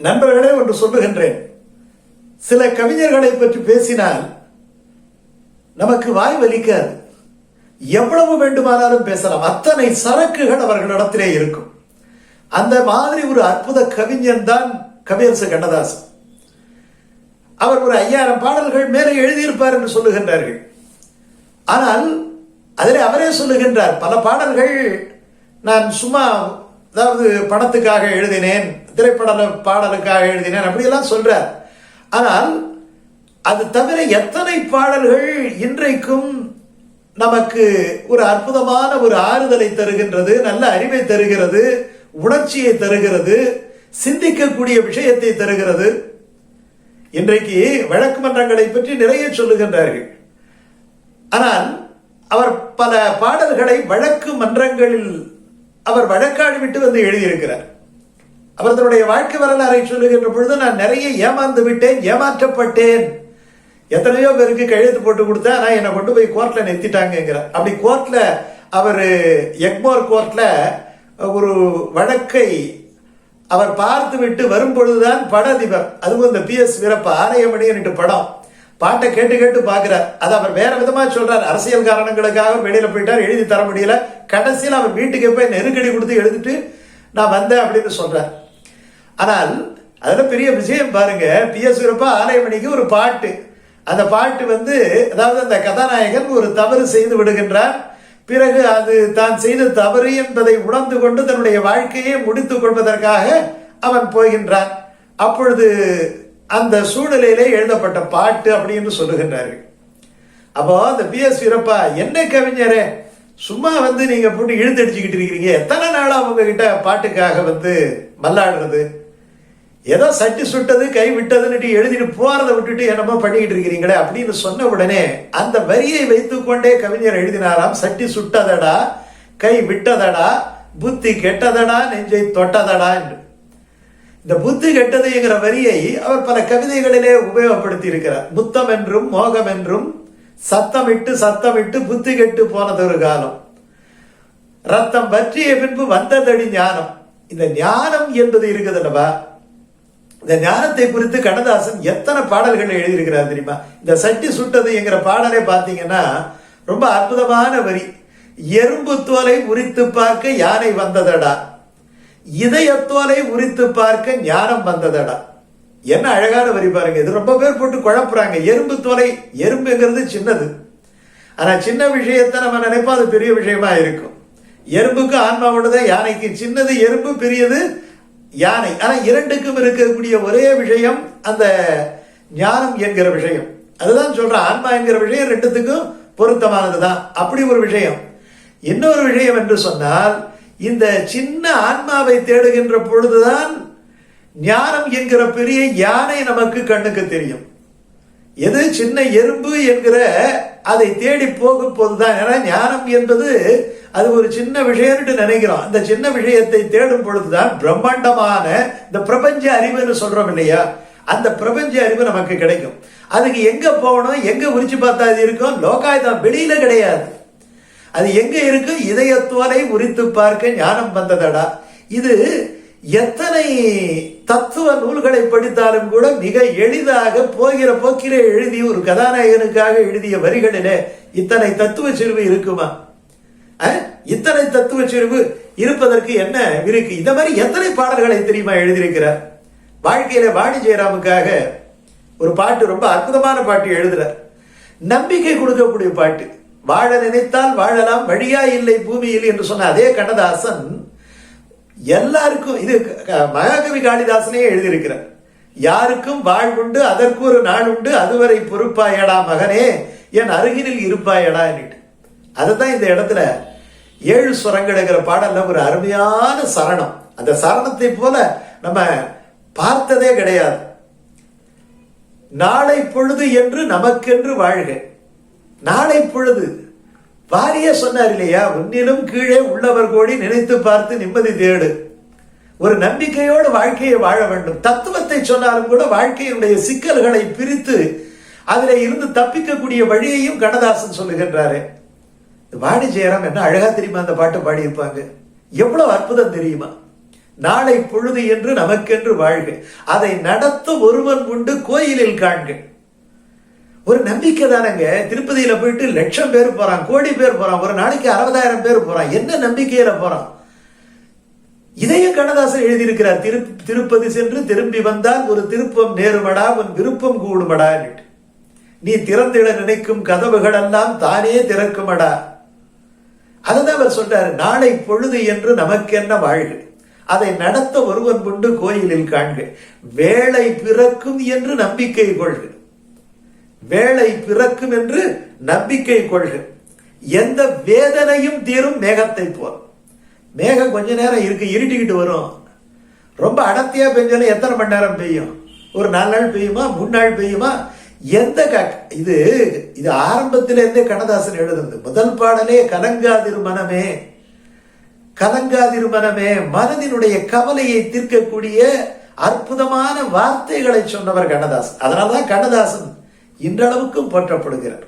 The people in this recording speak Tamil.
நண்பர்களே, ஒன்று சொல்லுகின்றேன். சில கவிஞர்களை பற்றி பேசினால் நமக்கு வாய் வலிக்காது. எவ்வளவு வேண்டுமானாலும் பேசலாம். அத்தனை சரக்குகள் அவர்களிடத்திலே இருக்கும். அந்த மாதிரி ஒரு அற்புத கவிஞன் தான் கவியரசு கண்ணதாசன். அவர் ஒரு 5000 பாடல்கள் மேலே எழுதியிருப்பார் என்று சொல்லுகின்றார்கள். ஆனால் அதிலே அவரே சொல்லுகின்றார், பல பாடல்கள் நான் சும்மா அதாவது பணத்துக்காக எழுதினேன், திரைப்பட பாடலுக்காக எழுதினேன் அப்படியெல்லாம் சொல்றார். ஆனால் அது தவிர எத்தனை பாடல்கள் இன்றைக்கும் நமக்கு ஒரு அற்புதமான ஒரு ஆறுதலை தருகின்றது, நல்ல அறிவை தருகிறது, உணர்ச்சியை தருகிறது, சிந்திக்கக்கூடிய விஷயத்தை தருகிறது. இன்றைக்கு வழக்கு மன்றங்களை பற்றி நிறைய சொல்லுகின்றார்கள். ஆனால் அவர் பல பாடல்களை வழக்கு மன்றங்களில் அவர் வழக்காடி விட்டு வந்து எழுதியிருக்கிறார். அவர் தன்னுடைய வாழ்க்கை வரலாறை சொல்லுகின்ற பொழுது, நான் நிறைய ஏமாந்து விட்டேன், ஏமாற்றப்பட்டேன், எத்தனையோ பேருக்கு கையெழுத்து போட்டு கொடுத்தேன், ஆனால் என்னை கொண்டு போய் கோர்ட்ல நிறுத்திட்டாங்கிறார். அப்படி கோர்ட்ல அவர் எக்மோர் கோர்ட்ல ஒரு வழக்கை அவர் பார்த்து விட்டு வரும் பொழுதுதான் பட அதிபர், அதுவும் இந்த PS வீரப்ப ஆலயமணி படம் பாட்டை கேட்டு கேட்டு பார்க்கிறார். அது அவர் வேற விதமா சொல்றார். அரசியல் காரணங்களுக்காக வெளியில போயிட்டார், எழுதி தர முடியல. கடைசியில் அவர் வீட்டுக்கு போய் நெருக்கடி கொடுத்து எழுதிட்டு நான் வந்தேன் அப்படின்னு சொல்றார். ஆனால் அதுல பெரிய விஷயம் பாருங்க, PS வீரப்ப ஆலயமணிக்கு ஒரு பாட்டு, அந்த பாட்டு அதாவது அந்த கதாநாயகன் ஒரு தவறு செய்து விடுகின்றார். பிறகு அது தான் செய்த தவறு என்பதை உணர்ந்து கொண்டு தன்னுடைய வாழ்க்கையை முடித்துக் கொள்வதற்காக அவன் போகின்றான். அப்பொழுது அந்த சூழ்நிலையிலே எழுதப்பட்ட பாட்டு அப்படின்னு சொல்லுகின்றார்கள். அப்போ அந்த PS வீரப்பா, என்ன கவிஞரே, சும்மா நீங்க போட்டு இழுத்தடிச்சுக்கிட்டு இருக்கிறீங்க, எத்தனை நாளா அவங்க கிட்ட பாட்டுக்காக மல்லாடுறது, ஏதோ சட்டி சுட்டது கை விட்டதுன்னு எழுதிட்டு போறதை விட்டுட்டு என்னமோ பண்ணிக்கிட்டு இருக்கிறீங்களே அப்படின்னு சொன்ன உடனே அந்த வரியை வைத்துக்கொண்டே கவிஞர் எழுதினாராம், சட்டி சுட்டதடா, கை விட்டதடா, புத்தி கெட்டதடா, நெஞ்சை தொட்டதடா என்று. இந்த புத்தி கெட்டதுங்கிற வரியை அவர் பல கவிதைகளிலே உபயோகப்படுத்தி இருக்கிறார். முத்தம் என்றும் மோகம் என்றும் சத்தமிட்டு சத்தமிட்டு புத்தி கெட்டு போனது ஒரு காலம், ரத்தம் பற்றிய பின்பு வந்ததடி ஞானம். இந்த ஞானம் என்பது இருக்குது அல்லவா, இந்த ஞானத்தை குறித்து கண்ணதாசன் எத்தனை பாடல்கள் எழுதியிருக்கிறார் தெரியுமா? இந்த சட்டி சுட்டது என்கிற பாடலை பார்த்தீங்கன்னா ரொம்ப அற்புதமான வரி. எறும்பு தோலை உரித்து பார்க்க யானை வந்ததடா, இதயத்தோலை உரித்து பார்க்க ஞானம் வந்ததடா. என்ன அழகான வரி பாருங்க. இது ரொம்ப பேர் போட்டு குழப்புறாங்க. எறும்பு தோலை, எறும்புங்கிறது சின்னது, ஆனா சின்ன விஷயத்தை நம்ம நினைப்போம் அது பெரிய விஷயமா இருக்கும். எறும்புக்கு ஆன்மாவோடதான், யானைக்கு சின்னது எறும்பு, பெரியது யானை. ஆனா இரண்டுக்கும் இருக்கக்கூடிய ஒரே விஷயம் அந்த ஞானம் என்கிற விஷயம். அதுதான் சொல்றேன், ஆன்மா என்கிற விஷயம் ரெண்டுத்துக்கும் பொருத்தமானதுதான். அப்படி ஒரு விஷயம். இன்னொரு விஷயம் என்று சொன்னால், இந்த சின்ன ஆன்மாவை தேடுகின்ற பொழுதுதான் ஞானம் என்கிற பெரிய யானை நமக்கு கண்ணுக்கு தெரியும். எது சின்ன எறும்பு என்கிற அதை தேடி போகும் போதுதான். ஏன்னா ஞானம் என்பது அது ஒரு சின்ன விஷயம்னு நினைக்கிறோம். அந்த சின்ன விஷயத்தை தேடும் பொழுதுதான் பிரம்மாண்டமான இந்த பிரபஞ்ச அறிவுன்னு சொல்றோம் இல்லையா, அந்த பிரபஞ்ச அறிவு நமக்கு கிடைக்கும். அதுக்கு எங்க போகணும், எங்க உரிச்சு பார்த்தா அது இருக்கும்? லோகாயுதம் வெளியில கிடையாது. அது எங்க இருக்கு? இதயத்தோலை உரித்து பார்க்க ஞானம் வந்ததடா. இது எத்தனை தத்துவ நூல்களை படித்தாலும் கூட மிக எளிதாக போகிற போக்கிலே எழுதிய ஒரு கதாநாயகனுக்காக எழுதிய வரிகளிலே இத்தனை தத்துவ செறிவு இருக்குமா? இத்தனை தத்துவ செறிவு இருப்பதற்கு என்ன இருக்கு? இந்த மாதிரி எத்தனை பாடல்களை தெரியுமா எழுதியிருக்கிறார். வாழ்க்கையில வாணி ஜெயராமுக்காக ஒரு பாட்டு, ரொம்ப அற்புதமான பாட்டு எழுதுறார். நம்பிக்கை கொடுக்கக்கூடிய பாட்டு. வாழ நினைத்தால் வாழலாம், வழியா இல்லை பூமியில் என்று சொன்ன அதே கண்ணதாசன் எல்லாருக்கும், இது மகாகவி காளிதாசனே எழுதியிருக்கிறார். யாருக்கும் வாழ்வுண்டு அதற்கு ஒரு நாள் உண்டு, அதுவரை பொறுப்பாயடா மகனே, என் அருகினில் இருப்பாயடா என்று. அதுதான் இந்த இடத்துல 7 சுரங்கள்ங்கிற பாடல்ல ஒரு அருமையான சரணம். அந்த சரணத்தை போல நம்ம பார்த்ததே கிடையாது. நாளை பொழுது என்று நமக்கென்று வாழ்க. நாளை பொழுது வாரிய சொன்னார் இல்லையா, உன்னிலும் கீழே உள்ளவர் கோடி நினைத்து பார்த்து நிம்மதி தேடு. ஒரு நம்பிக்கையோடு வாழ்க்கையை வாழ வேண்டும். தத்துவத்தை சொன்னாலும் கூட வாழ்க்கையுடைய சிக்கல்களை பிரித்து அதில் இருந்து தப்பிக்கக்கூடிய வழியையும் கண்ணதாசன் சொல்லுகின்றாரு. வாணி ஜெயராம் என்ன அழகா தெரியுமா அந்த பாட்டை பாடி இருப்பாங்க. எவ்வளவு அற்புதம் தெரியுமா? நாளை பொழுது என்று நமக்கென்று வாழ்க, அதை நடத்த ஒருவன் உண்டு கோயிலில் காண்க. ஒரு நம்பிக்கை தானங்க. திருப்பதியில போயிட்டு லட்சம் பேர் போறான், கோடி பேர் போறான், ஒரு நாளைக்கு 60,000 பேர் போறான். என்ன நம்பிக்கையில போறான்? இதையும் கண்ணதாசன் எழுதியிருக்கிறார். திருப்பதி சென்று திரும்பி வந்தால் ஒரு திருப்பம் நேருமடா, உன் விருப்பம் கூடுமடா. நீ திறந்திட நினைக்கும் கதவுகள் எல்லாம் தானே திறக்குமடா. அதுதான் அவர் சொல்றாரு. நாளை பொழுது என்று நமக்கென்ன வாழ்க, அதை நடத்த ஒருவன் உண்டு கோயிலில் காண்க. வேளை பிறக்கும் என்று நம்பிக்கை கொள்க. வேளை பிறக்கும் என்று நம்பிக்கை கொள்க. எந்த வேதனையும் தீரும் மேகத்தை போல். மேகம் கொஞ்ச நேரம் இருக்கு, இருட்டிக்கிட்டு வரும். ரொம்ப அடர்த்தியா பெஞ்சாலும் எத்தனை மணி நேரம் பெய்யும்? ஒரு 4 நாள் பெய்யுமா, 3 நாள் பெய்யுமா? எந்த இது ஆரம்பத்திலிருந்தே கண்ணதாசன் எழுதுனது. முதல் பாடலே கலங்காதிரு மனமே, கலங்காதிரு மனமே, மனதினுடைய கவலையை தீர்க்கக்கூடிய அற்புதமான வார்த்தைகளை சொன்னவர் கண்ணதாசன். அதனால்தான் கண்ணதாசன் இன்றளவுக்கும் போற்றப்படுகிறார்.